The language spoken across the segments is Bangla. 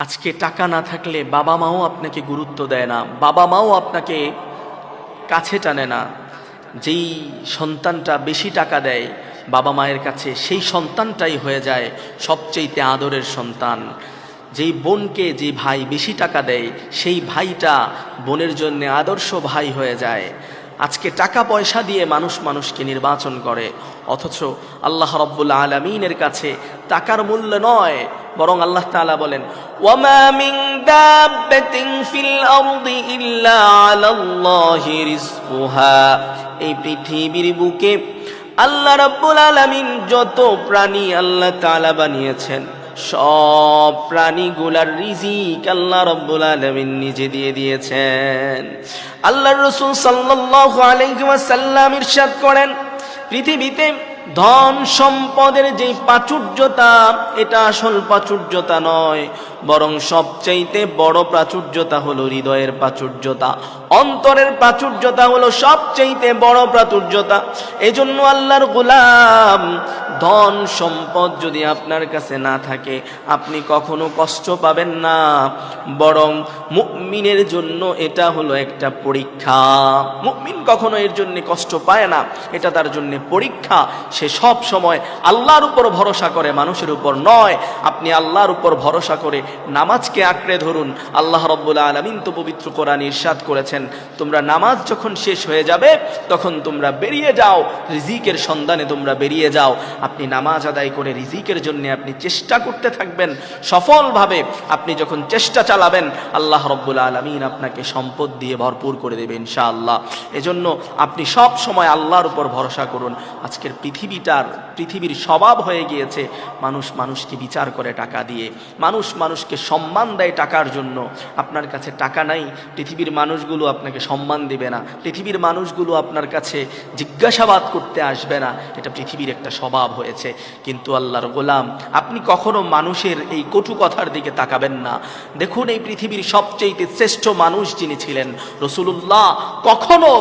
আজকে টাকা না থাকলে বাবা মাও আপনাকে গুরুত্ব দেয় না, বাবা মাও আপনাকে কাছে টানে না। যেই সন্তানটা বেশি টাকা দেয় বাবা মায়ের কাছে, সেই সন্তানটাই হয়ে যায় সবচেয়ে আদরের সন্তান। যেই বোনকে যে ভাই বেশি টাকা দেয়, সেই ভাইটা বোনের জন্য আদর্শ ভাই হয়ে যায়। আজকে টাকা পয়সা দিয়ে মানুষ মানুষকে নির্বাচন করে, অথচ আল্লাহ রাব্বুল আলামিনের কাছে টাকার মূল্য নয়, বরং আল্লাহ তাআলা বলেন, ওয়ামা মিন দাব্বাতিন ফিল আরদি ইল্লা আলাল্লাহি রিজকুহা। এই পৃথিবীর বুকে আল্লাহ রাব্বুল আলামিন যত প্রাণী আল্লাহ তাআলা বানিয়েছেন, সব প্রাণীগুলার রিজিক আল্লাহ রাব্বুল আলামিন নিজে দিয়ে দিয়েছেন। আল্লাহর রাসূল সাল্লাল্লাহু আলাইহি ওয়াসাল্লাম ইরশাদ করেন, পৃথিবীতে ধন সম্পদের যে প্রাচুর্যতা, এটা আসল প্রাচুর্যতা নয়, বরং সবচাইতে বড় প্রাচুর্যতা হলো হৃদয়ের প্রাচুর্যতা, অন্তরের প্রাচুর্যতা হলো সবচাইতে বড় প্রাচুর্যতা। এজন্য আল্লাহর গোলাম, ধন সম্পদ যদি আপনার কাছে না থাকে আপনি কখনো কষ্ট পাবেন না, বরং মুমিনের জন্য এটা হলো একটা পরীক্ষা। মুমিন কখনো এর জন্য কষ্ট পায় না, এটা তার জন্য পরীক্ষা। সে সব সময় আল্লাহর উপর ভরসা করে, মানুষের উপর নয়। আপনি আল্লাহর উপর ভরসা করে নামাজকে আঁকড়ে ধরুন। আল্লাহ রাব্বুল আলামিন তো পবিত্র কোরআনে ইরশাদ করেছেন, তোমরা নামাজ যখন শেষ হয়ে যাবে তখন তোমরা বেরিয়ে যাও, রিজিকের সন্ধানে তোমরা বেরিয়ে যাও। আপনি নামাজ আদায় করে রিজিকের জন্য আপনি চেষ্টা করতে থাকবেন সফলভাবে। আপনি যখন চেষ্টা চালাবেন, আল্লাহ রাব্বুল আলামিন আপনাকে সম্পদ দিয়ে ভরপুর করে দেবে ইনশাআল্লাহ। এজন্য আপনি সব সময় আল্লাহর উপর ভরসা করুন। আজকের পৃথিবীর স্বভাব হয়ে গিয়েছে মানুষ মানুষকে বিচার করে টাকা দিয়ে, মানুষ মানুষকে সম্মান দেয় টাকার জন্য। আপনার কাছে টাকা নাই, পৃথিবীর মানুষগুলো আপনাকে সম্মান দিবে না, পৃথিবীর মানুষগুলো আপনার কাছে জিজ্ঞাসাবাদ করতে আসবে না। এটা পৃথিবীর একটা স্বভাব হয়েছে। কিন্তু আল্লাহর গোলাম, আপনি কখনো মানুষের এই কটু কথার দিকে তাকাবেন না। দেখুন, এই পৃথিবীর সবচেয়ে শ্রেষ্ঠ মানুষ যিনি ছিলেন রাসূলুল্লাহ, কখনো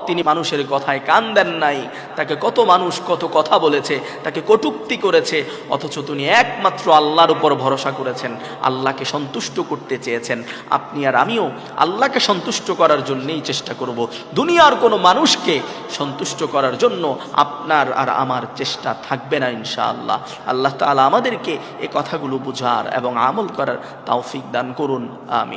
তিনি মানুষের কথায় কান দেন নাই। তাকে কত মানুষ কত কথা বলেছে, তাকে কটূক্তি করেছে, অথচ তিনি একমাত্র আল্লাহর উপর ভরসা করেছেন, আল্লাহকে সন্তুষ্ট করতে চেয়েছেন। আপনি আর আমিও আল্লাহকে সন্তুষ্ট করার জন্যই চেষ্টা করব। দুনিয়ার কোনো মানুষকে সন্তুষ্ট করার জন্য আপনার আর আমার চেষ্টা থাকবে না ইনশাআল্লাহ। আল্লাহ তাআলা আমাদেরকে এই কথাগুলো বুঝার এবং আমল করার তৌফিক দান করুন, আমিন।